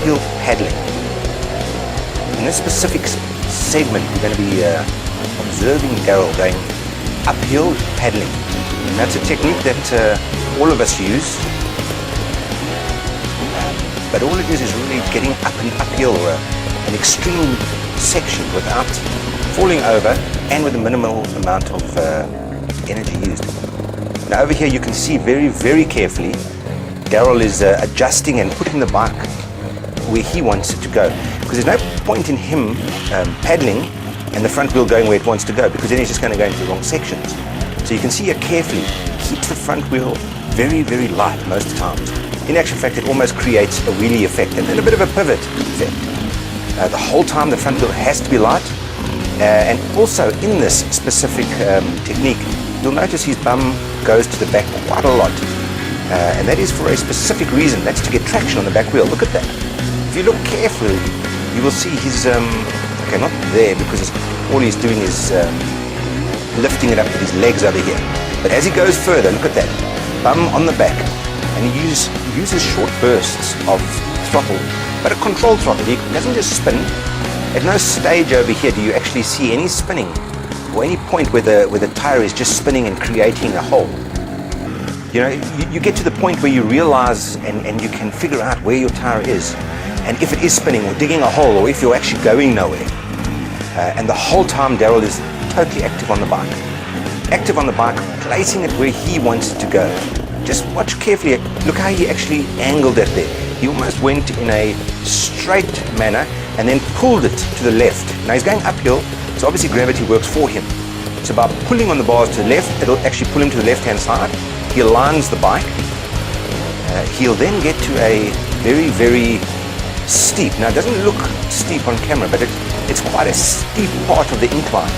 uphill paddling. In this specific segment, we're going to be observing Daryl going uphill paddling. And that's a technique that all of us use. But all it is really getting up and uphill an extreme section without falling over and with a minimal amount of energy used. Now over here you can see very, very carefully Daryl is adjusting and putting the bike where he wants it to go. Because there's no point in him paddling and the front wheel going where it wants to go, because then he's just going to go into the wrong sections. So you can see here carefully, he keeps the front wheel very, very light most times. In actual fact, it almost creates a wheelie effect and then a bit of a pivot effect. The whole time the front wheel has to be light. And also in this specific technique, you'll notice his bum goes to the back quite a lot. And that is for a specific reason. That's to get traction on the back wheel. Look at that. If you look carefully, you will see his, okay, not there, because all he's doing is lifting it up with his legs over here. But as he goes further, look at that, bum on the back. And he uses short bursts of throttle, but a controlled throttle. He doesn't just spin. At no stage over here do you actually see any spinning, or any point where the tire is just spinning and creating a hole. You know, you get to the point where you realize and you can figure out where your tire is, and if it is spinning or digging a hole, or if you're actually going nowhere. And the whole time Daryl is totally active on the bike. Active on the bike, placing it where he wants it to go. Just watch carefully. Look how he actually angled it there. He almost went in a straight manner and then pulled it to the left. Now he's going uphill, so obviously gravity works for him. So by pulling on the bars to the left, it'll actually pull him to the left-hand side. He aligns the bike. He'll then get to a very, very steep. Now it doesn't look steep on camera, but it's quite a steep part of the incline.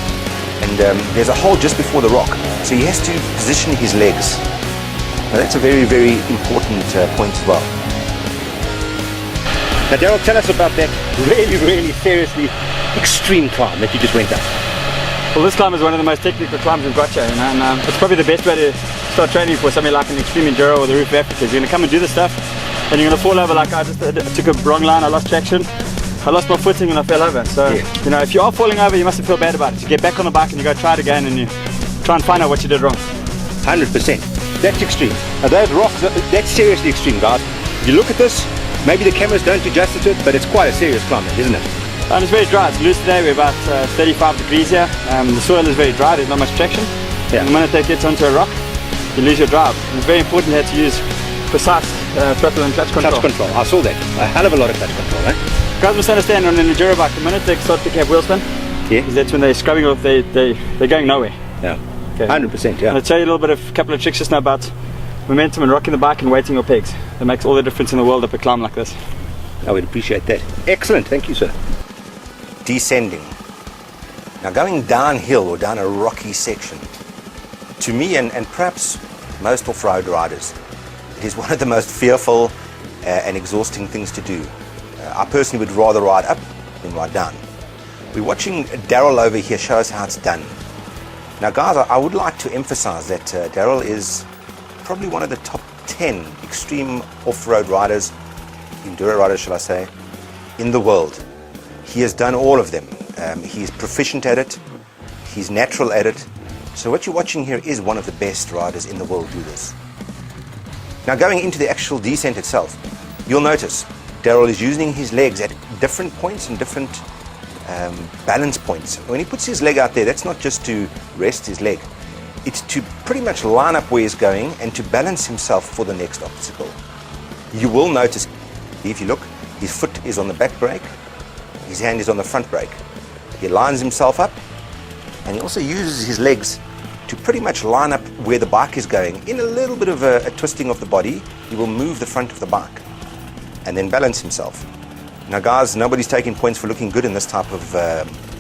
And there's a hole just before the rock. So he has to position his legs. Now that's a very, very important point as well. Now Daryl, tell us about that really, really seriously extreme climb that you just went up. Well, this climb is one of the most technical climbs we've got here, you know, and it's probably the best way to start training for something like an extreme enduro or the Roof of Africa. You're going to come and do this stuff, and you're going to fall over. Like I took a wrong line, I lost traction, I lost my footing and I fell over. So, you know, if you are falling over, you mustn't feel bad about it. You get back on the bike and you go try it again, and you try and find out what you did wrong. 100%. That's extreme. Now those rocks, that's seriously extreme, guys. If you look at this, maybe the cameras don't do justice to it, but it's quite a serious climb, isn't it? And it's very dry. It's loose today. We're about 35 degrees here. The soil is very dry. There's not much traction. Yeah. And the minute that gets onto a rock, you lose your drive. And it's very important here to use precise throttle and clutch control. Clutch control. I saw that. A hell of a lot of clutch control, eh? Guys must understand, on an enduro bike, the minute they start picking up wheel spin, that's when they're scrubbing off. They're going nowhere. Yeah. Okay. 100%. Yeah. And I'll tell you a couple of tricks just now about momentum and rocking the bike and weighting your pegs. That makes all the difference in the world up a climb like this. I would appreciate that. Excellent. Thank you, sir. Descending. Now going downhill or down a rocky section, to me and perhaps most off-road riders, it is one of the most fearful and exhausting things to do. I personally would rather ride up than ride down. We're watching Daryl over here show us how it's done. Now guys, I would like to emphasize that Daryl is probably one of the top 10 extreme off-road riders, enduro riders shall I say, in the world. He has done all of them. He's proficient at it. He's natural at it. So what you're watching here is one of the best riders in the world do this. Now going into the actual descent itself, you'll notice Daryl is using his legs at different points and different balance points. When he puts his leg out there, that's not just to rest his leg. It's to pretty much line up where he's going and to balance himself for the next obstacle. You will notice, if you look, his foot is on the back brake. His hand is on the front brake. He lines himself up, and he also uses his legs to pretty much line up where the bike is going. In a little bit of a twisting of the body, he will move the front of the bike and then balance himself. Now guys, nobody's taking points for looking good in this type of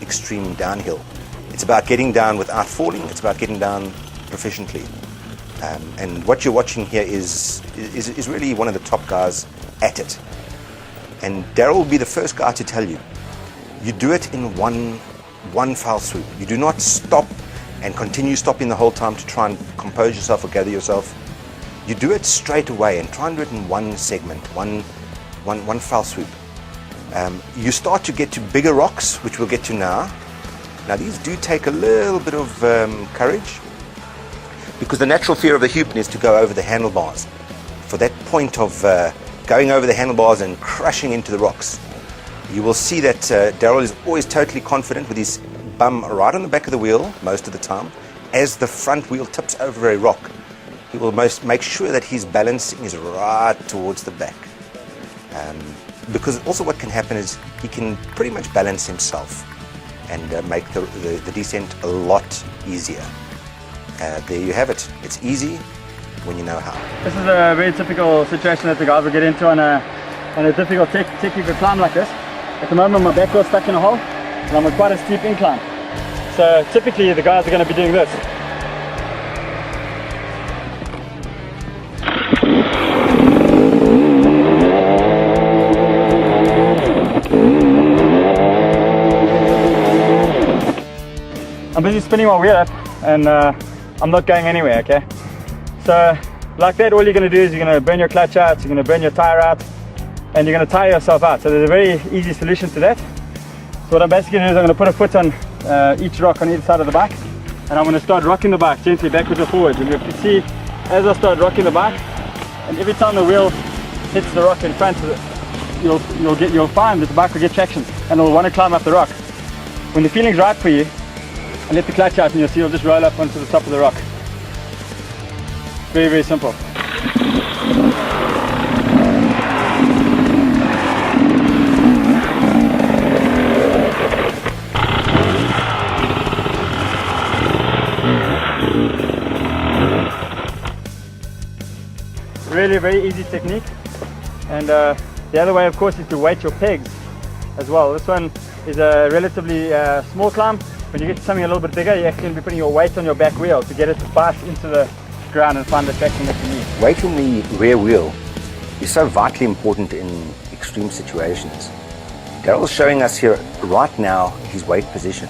extreme downhill. It's about getting down without falling. It's about getting down proficiently. And what you're watching here is really one of the top guys at it. And Daryl will be the first guy to tell you, you do it in one foul swoop. You do not stop and continue stopping the whole time to try and compose yourself or gather yourself. You do it straight away and try and do it in one segment, one foul swoop. You start to get to bigger rocks, which we'll get to now. Now these do take a little bit of courage, because the natural fear of the hooping is to go over the handlebars. For that point of going over the handlebars and crashing into the rocks. You will see that Daryl is always totally confident with his bum right on the back of the wheel most of the time. As the front wheel tips over a rock, he will make sure that his balancing is right towards the back. Because also what can happen is he can pretty much balance himself and make the descent a lot easier. There you have it. It's easy when you know how. This is a very typical situation that the guys will get into on a difficult technical climb like this. At the moment my back wheel's stuck in a hole and I'm on quite a steep incline. So typically the guys are going to be doing this. I'm busy spinning my wheel up and I'm not going anywhere, okay? So like that, all you're going to do is you're going to burn your clutch out, you're going to burn your tire out, and you're going to tire yourself out. So there's a very easy solution to that. So what I'm basically going to do is I'm going to put a foot on each rock on either side of the bike, and I'm going to start rocking the bike gently backwards or forwards. And you can see as I start rocking the bike, and every time the wheel hits the rock in front, you'll find that the bike will get traction and it'll want to climb up the rock. When the feeling's right for you, and let the clutch out, and you'll see it'll just roll up onto the top of the rock. Very, very simple. Really very easy technique. And the other way, of course, is to weight your pegs as well. This one is a relatively small climb. When you get to something a little bit bigger, you're actually going to be putting your weight on your back wheel to get it to bite into the ground and find the traction that you need. Weight on the rear wheel is so vitally important in extreme situations. Daryl's showing us here right now his weight position.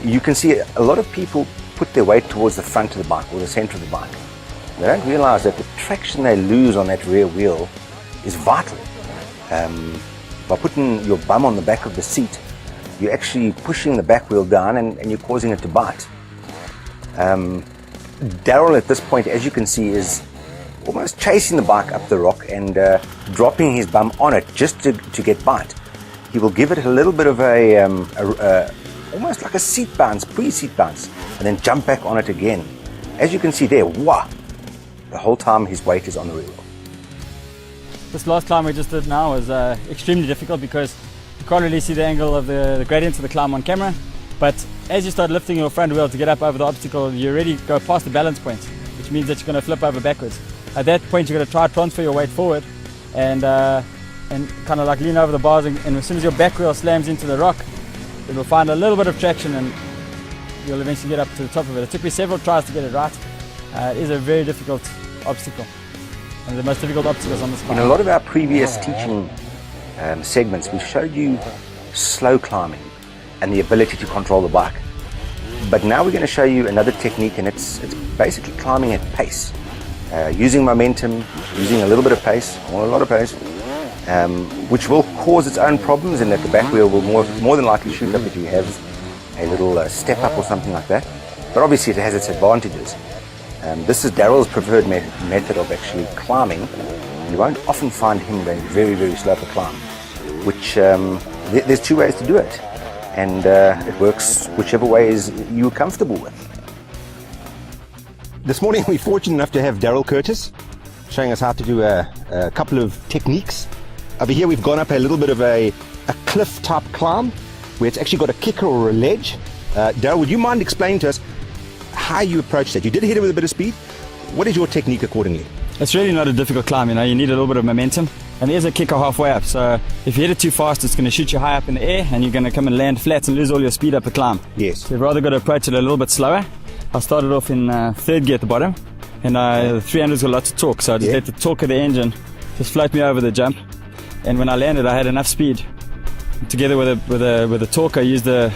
You can see a lot of people put their weight towards the front of the bike or the center of the bike. They don't realize that the traction they lose on that rear wheel is vital. By putting your bum on the back of the seat, you're actually pushing the back wheel down and you're causing it to bite. Daryl at this point, as you can see, is almost chasing the bike up the rock and dropping his bum on it just to get bite. He will give it a little bit of almost like a seat bounce, pre-seat bounce, and then jump back on it again. As you can see there, wow, the whole time his weight is on the rear wheel. This last climb we just did now was extremely difficult because you can't really see the angle of the gradient of the climb on camera, but as you start lifting your front wheel to get up over the obstacle, you already go past the balance point, which means that you're going to flip over backwards. At that point, you're going to try to transfer your weight forward and kind of like lean over the bars, and as soon as your back wheel slams into the rock, it will find a little bit of traction and you'll eventually get up to the top of it. It took me several tries to get it right. It is a very difficult obstacle, one of the most difficult obstacles on this climb. In a lot of our previous teaching segments, we showed you slow climbing and the ability to control the bike. But now we're going to show you another technique, and it's basically climbing at pace, using momentum, using a little bit of pace, or a lot of pace, which will cause its own problems in that the back wheel will more than likely shoot up if you have a little step up or something like that. But obviously it has its advantages. This is Daryl's preferred method of actually climbing. You won't often find him going very, very slow to climb, which there's two ways to do it, and it works whichever way you're comfortable with. This morning we're fortunate enough to have Daryl Curtis showing us how to do a couple of techniques. Over here we've gone up a little bit of a cliff type climb where it's actually got a kicker or a ledge. Daryl, would you mind explaining to us how you approach that? You did hit it with a bit of speed. What is your technique accordingly? It's really not a difficult climb, you know, you need a little bit of momentum, and there's a kicker halfway up, so if you hit it too fast it's going to shoot you high up in the air and you're going to come and land flat and lose all your speed up the climb. Yes. So you've rather got to approach it a little bit slower. I started off in third gear at the bottom, and the 300's got lots of torque, so I just let the torque of the engine just float me over the jump, and when I landed I had enough speed. Together with the torque I used the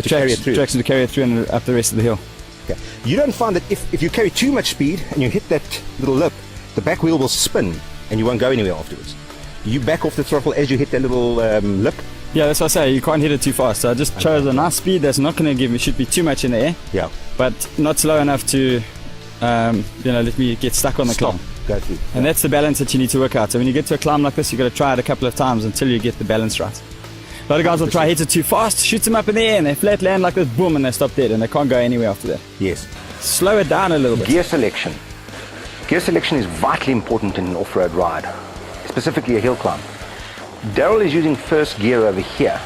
traction to carry it through and up the rest of the hill. Okay. You don't find that if you carry too much speed and you hit that little lip, the back wheel will spin and you won't go anywhere afterwards? You back off the throttle as you hit that little lip. Yeah, that's what I say, you can't hit it too fast. So I just chose a nice speed that's not going to give me, should be too much in the air. Yeah. But not slow enough to, let me get stuck on the climb. Go through. And that's the balance that you need to work out. So when you get to a climb like this, you've got to try it a couple of times until you get the balance right. A lot of guys will try hit it too fast, shoot them up in the air, and they flat land like this, boom, and they stop dead, and they can't go anywhere after that. Yes. Slow it down a little bit. Gear selection. Gear selection is vitally important in an off-road ride, specifically a hill climb. Daryl is using first gear over here.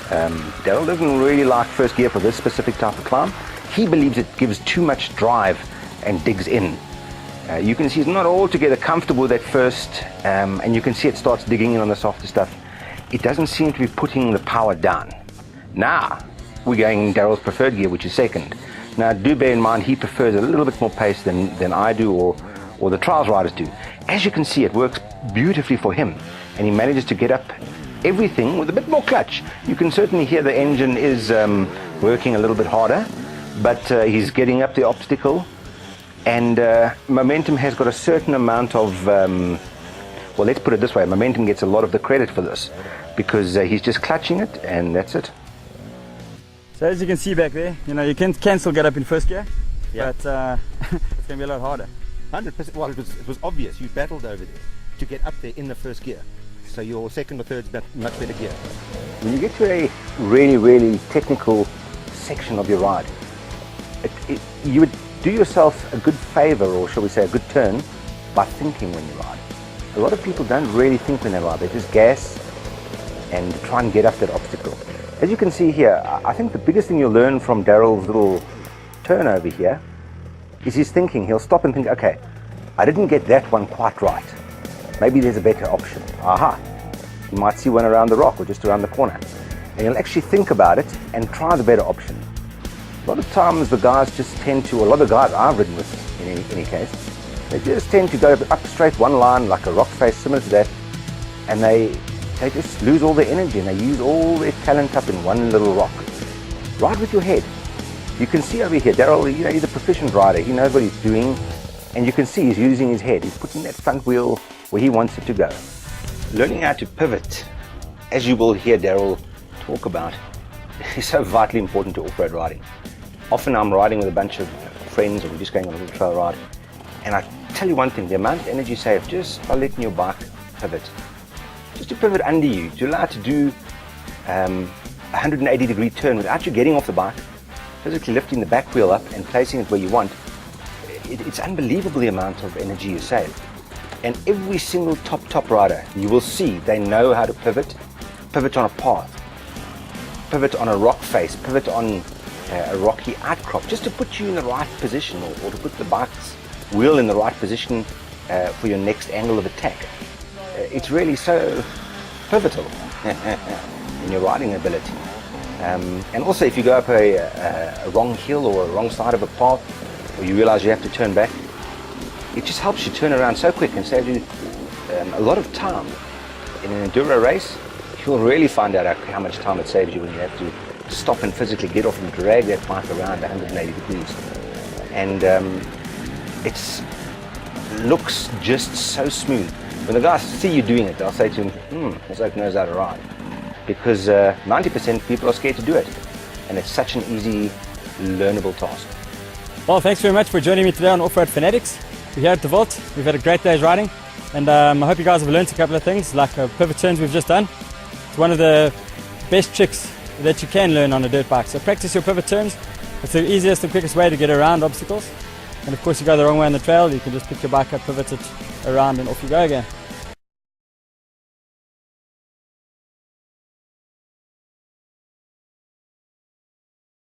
Daryl doesn't really like first gear for this specific type of climb. He believes it gives too much drive and digs in. You can see he's not altogether comfortable with that first, and you can see it starts digging in on the softer stuff. It doesn't seem to be putting the power down. Now, we're going in Daryl's preferred gear, which is second. Now, do bear in mind, he prefers a little bit more pace than I do, or the trials riders do. As you can see, it works beautifully for him, and he manages to get up everything with a bit more clutch. You can certainly hear the engine is working a little bit harder, but he's getting up the obstacle, and Momentum has got a certain amount of, well, let's put it this way, Momentum gets a lot of the credit for this, because he's just clutching it, and that's it. So as you can see back there, you can still get up in first gear, Yeah. but it's going to be a lot harder. 100%. Well, it was obvious. You battled over there to get up there in the first gear. So your second or third's much better gear. When you get to a really, really technical section of your ride, you would do yourself a good favor, or shall we say a good turn, by thinking when you ride. A lot of people don't really think when they ride. They just gas and try and get up that obstacle. As you can see here, I think the biggest thing you'll learn from Daryl's little turn over here is his thinking. He'll stop and think, okay, I didn't get that one quite right. Maybe there's a better option. Aha. You might see one around the rock or just around the corner. And you'll actually think about it and try the better option. A lot of times the guys just tend to, a lot of the guys I've ridden with in any case, they just tend to go up straight one line like a rock face similar to that, and they just lose all their energy and they use all their talent up in one little rock. Ride with your head. You can see over here, Daryl, he's a proficient rider. He knows what he's doing, and you can see he's using his head. He's putting that front wheel where he wants it to go. Learning how to pivot, as you will hear Daryl talk about, is so vitally important to off-road riding. Often I'm riding with a bunch of friends, or we're just going on a little trail ride, and I tell you one thing, the amount of energy saved just by letting your bike pivot, just to pivot under you, to allow it to do a 180-degree turn without you getting off the bike, physically lifting the back wheel up and placing it where you want. It's unbelievable the amount of energy you save. And every single top rider, you will see they know how to pivot on a path, pivot on a rock face, pivot on a rocky outcrop, just to put you in the right position, or to put the bike's wheel in the right position for your next angle of attack. It's really so pivotal in your riding ability. And also if you go up a wrong hill or a wrong side of a path, or you realize you have to turn back, it just helps you turn around so quick and saves you a lot of time. In an enduro race, you'll really find out how much time it saves you when you have to stop and physically get off and drag that bike around 180 degrees. And it looks just so smooth. When the guys see you doing it, they'll say to him, this oak knows how to ride. Because 90% of people are scared to do it. And it's such an easy, learnable task. Well, thanks very much for joining me today on Off-Road Fanatics. We're here at the Vault. We've had a great day's riding, and I hope you guys have learned a couple of things, like pivot turns we've just done. It's one of the best tricks that you can learn on a dirt bike. So practice your pivot turns. It's the easiest and quickest way to get around obstacles. And of course, you go the wrong way on the trail, you can just pick your bike up, pivot it around, and off you go again.